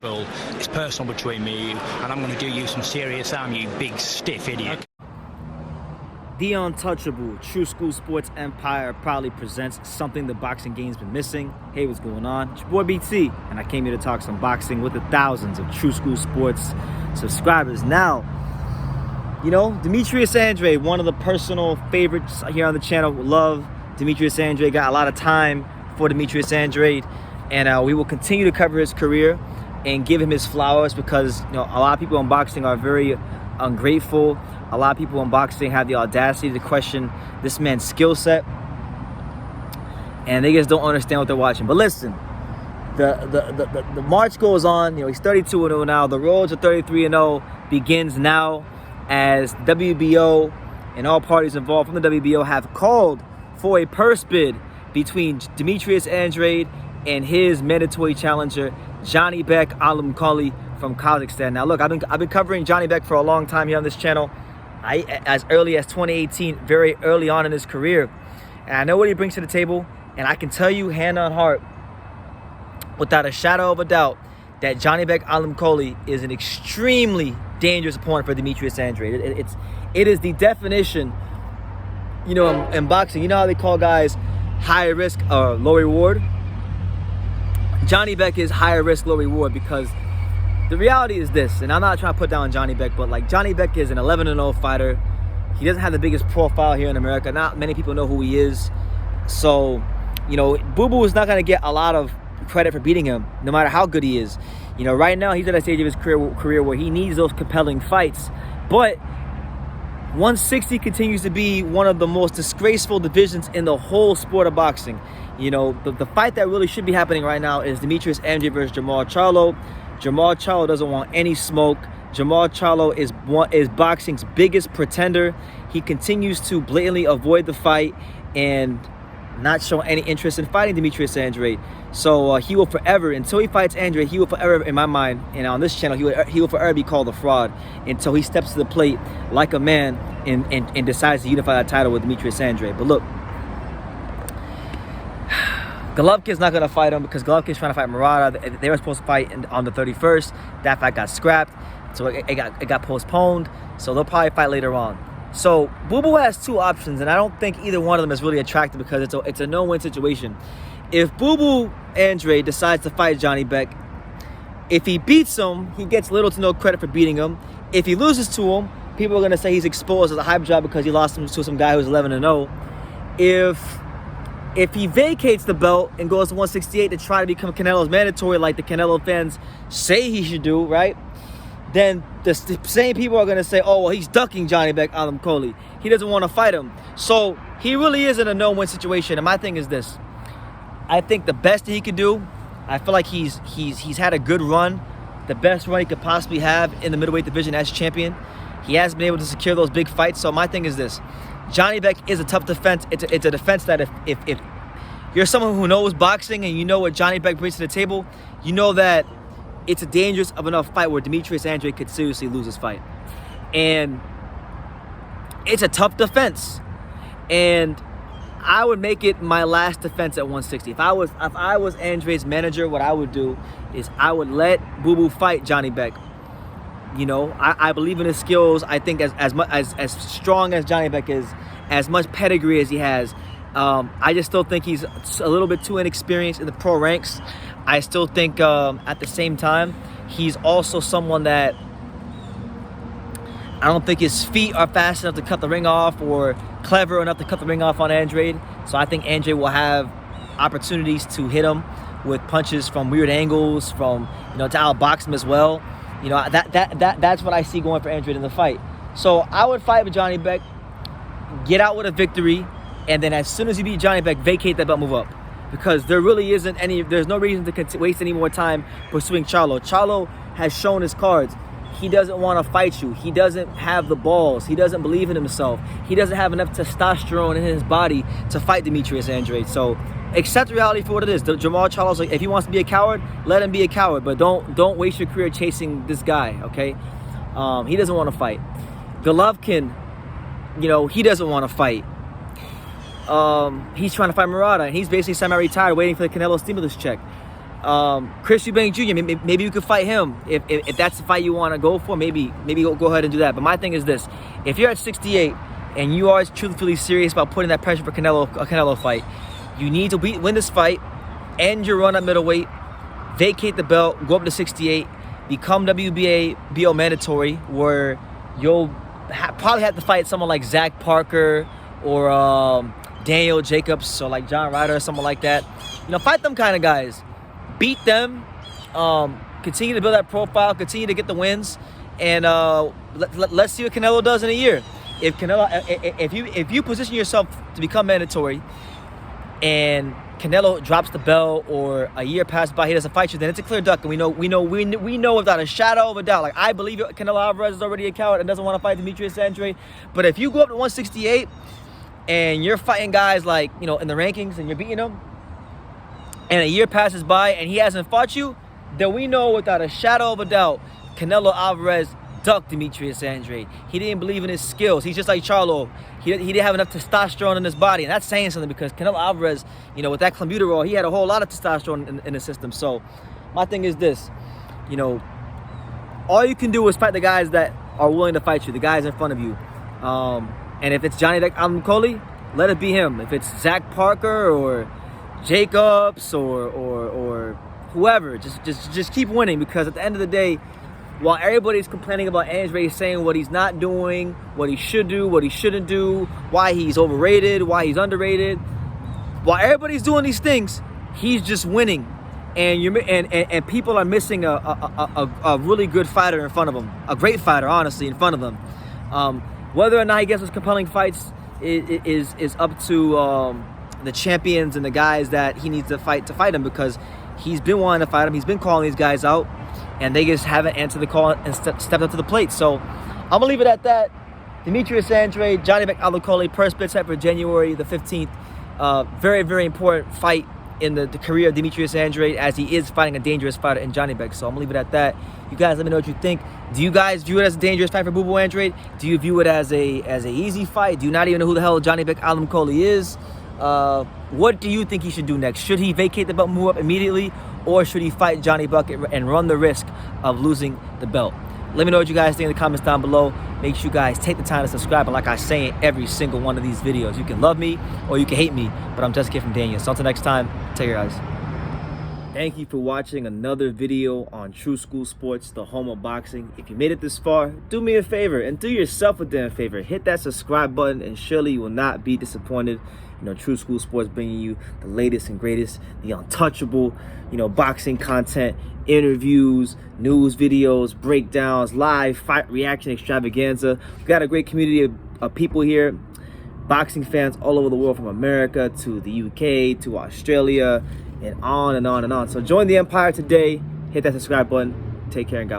Well, it's personal between me and you, and I'm going to do you some serious harm, you big stiff idiot. The Untouchable True School Sports Empire proudly presents something the boxing game's been missing. Hey, what's going on? It's your boy BT, and I came here to talk some boxing with the thousands of True School Sports subscribers. Now, you know, Demetrius Andrade, one of the personal favorites here on the channel. Love Demetrius Andrade. Got a lot of time for Demetrius Andrade, and we will continue to cover his career and give him his flowers because, you know, a lot of people in boxing are very ungrateful. A lot of people in boxing have the audacity to question this man's skill set, and they just don't understand what they're watching. But listen, the march goes on. You know, he's 32-0 now. The road to 33-0 begins now, as WBO and all parties involved from the WBO have called for a purse bid between Demetrius Andrade and his mandatory challenger, Janibek Alimkhanuly from Kazakhstan. Now, look, I've been covering Janibek for a long time here on this channel. As early as 2018, very early on in his career. And I know what he brings to the table, and I can tell you hand on heart, without a shadow of a doubt, that Janibek Alimkhanuly is an extremely dangerous opponent for Demetrius Andrade. It is the definition, you know, in boxing. You know how they call guys high risk or low reward? Janibek is higher risk, low reward, because the reality is this, and I'm not trying to put down Janibek, but like, Janibek is an 11-0 fighter. He doesn't have the biggest profile here in America. Not many people know who he is. So, you know, Boo Boo is not going to get a lot of credit for beating him, no matter how good he is. You know, right now he's at a stage of his career where he needs those compelling fights. But 160 continues to be one of the most disgraceful divisions in the whole sport of boxing. You know, the fight that really should be happening right now is Demetrius Andrade versus Jermall Charlo. Jermall Charlo doesn't want any smoke. Jermall Charlo is boxing's biggest pretender. He continues to blatantly avoid the fight and not show any interest in fighting Demetrius Andrade. So he will forever, until he fights Andrade, he will forever, in my mind, and on this channel, he will forever be called a fraud until he steps to the plate like a man and decides to unify that title with Demetrius Andrade. But look, Golovkin's not going to fight him because Golovkin's trying to fight Murata. They were supposed to fight on the 31st. That fight got scrapped, so it got postponed. So they'll probably fight later on. So Boo Boo has two options, and I don't think either one of them is really attractive because it's a no-win situation. If Boo Boo Andrade decides to fight Janibek, if he beats him, he gets little to no credit for beating him. If he loses to him, people are going to say he's exposed as a hype job because he lost him to some guy who's 11-0. If he vacates the belt and goes to 168 to try to become Canelo's mandatory like the Canelo fans say he should do, right? Then the same people are going to say, oh, well, he's ducking Janibek Alimkhanuly. He doesn't want to fight him. So he really is in a no-win situation. And my thing is this. I think the best that he could do, I feel like he's had a good run, the best run he could possibly have in the middleweight division as champion. He has been able to secure those big fights. So my thing is this. Janibek is a tough defense. It's a defense that if you're someone who knows boxing and you know what Janibek brings to the table, you know that it's a dangerous of enough fight where Demetrius Andrade could seriously lose his fight. And it's a tough defense. And I would make it my last defense at 160. If I was Andrade's manager, what I would do is I would let Boo Boo fight Janibek. You know, I believe in his skills. I think as strong as Janibek is, as much pedigree as he has, I just still think he's a little bit too inexperienced in the pro ranks. I still think at the same time, he's also someone that I don't think his feet are fast enough to cut the ring off or clever enough to cut the ring off on Andrade. So I think Andrade will have opportunities to hit him with punches from weird angles, from, you know, to outbox him as well. You know, that's what I see going for Andrade in the fight. So I would fight with Janibek, get out with a victory, and then as soon as you beat Janibek, vacate that belt, move up. Because there really isn't there's no reason to waste any more time pursuing Charlo. Charlo has shown his cards. He doesn't want to fight you. He doesn't have the balls. He doesn't believe in himself. He doesn't have enough testosterone in his body to fight Demetrius Andrade. So accept reality for what it is. Jermall Charlo's like, if he wants to be a coward, let him be a coward. But don't waste your career chasing this guy, okay? He doesn't want to fight. Golovkin, you know, he doesn't want to fight. He's trying to fight Murata, and he's basically semi-retired, waiting for the Canelo stimulus check. Chris Eubank Jr., maybe you could fight him if that's the fight you want to go for. Maybe go ahead and do that. But my thing is this: if you're at 68 and you are truthfully serious about putting that pressure for a Canelo fight, you need to win this fight, end your run at middleweight, vacate the belt, go up to 68, become WBO mandatory, where you'll probably have to fight someone like Zach Parker or Daniel Jacobs or like John Ryder or someone like that. Fight them kind of guys. Beat them, continue to build that profile, continue to get the wins, and let's see what Canelo does in a year. If you position yourself to become mandatory, and Canelo drops the belt, or a year passes by, he doesn't fight you, then it's a clear duck, and we know without a shadow of a doubt. Like, I believe Canelo Alvarez is already a coward and doesn't want to fight Demetrius Andrade. But if you go up to 168 and you're fighting guys like in the rankings and you're beating them, and a year passes by and he hasn't fought you, then we know without a shadow of a doubt Canelo Alvarez ducked Demetrius Andrade. He didn't believe in his skills. He's just like Charlo. He didn't have enough testosterone in his body, and that's saying something, because Canelo Alvarez, with that clenbuterol, he had a whole lot of testosterone in his system. So my thing is this: all you can do is fight the guys that are willing to fight you, the guys in front of you. And if it's Janibek Alimkhanuly, let it be him. If it's Zach Parker or Jacobs or whoever, just keep winning, because at the end of the day, while everybody's complaining about Andrade, saying what he's not doing, what he should do, what he shouldn't do, why he's overrated, why he's underrated, while everybody's doing these things, he's just winning, and people are missing a really good fighter in front of him, a great fighter, honestly, in front of them. Whether or not he gets those compelling fights is up to the champions and the guys that he needs to fight him, because he's been wanting to fight him. He's been calling these guys out, and they just haven't answered the call and stepped up to the plate. So I'm gonna leave it at that. Demetrius Andrade, Janibek Alimkhanuly, purse bid set for January the 15th. Very, very important fight in the career of Demetrius Andrade, as he is fighting a dangerous fighter in Janibek. So I'm gonna leave it at that. You guys let me know what you think. Do you guys view it as a dangerous fight for Boo Boo Andrade? Do you view it as a easy fight? Do you not even know who the hell Janibek Alimkhanuly is? What do you think he should do next? Should he vacate the belt, move up immediately, or should he fight Johnny Bucket and run the risk of losing the belt? Let me know what you guys think in the comments down below. Make sure you guys take the time to subscribe. And like I say in every single one of these videos, you can love me or you can hate me, but I'm just a kid from Daniel. So until next time, take care, guys. Thank you for watching another video on True School Sports, the home of boxing. If you made it this far, do me a favor and do yourself a damn favor. Hit that subscribe button, and surely you will not be disappointed. True School Sports bringing you the latest and greatest, the untouchable, boxing content, interviews, news videos, breakdowns, live fight reaction extravaganza. We've got a great community of people here, boxing fans all over the world, from America to the UK to Australia, and on and on and on. So join the empire today. Hit that subscribe button. Take care and God bless.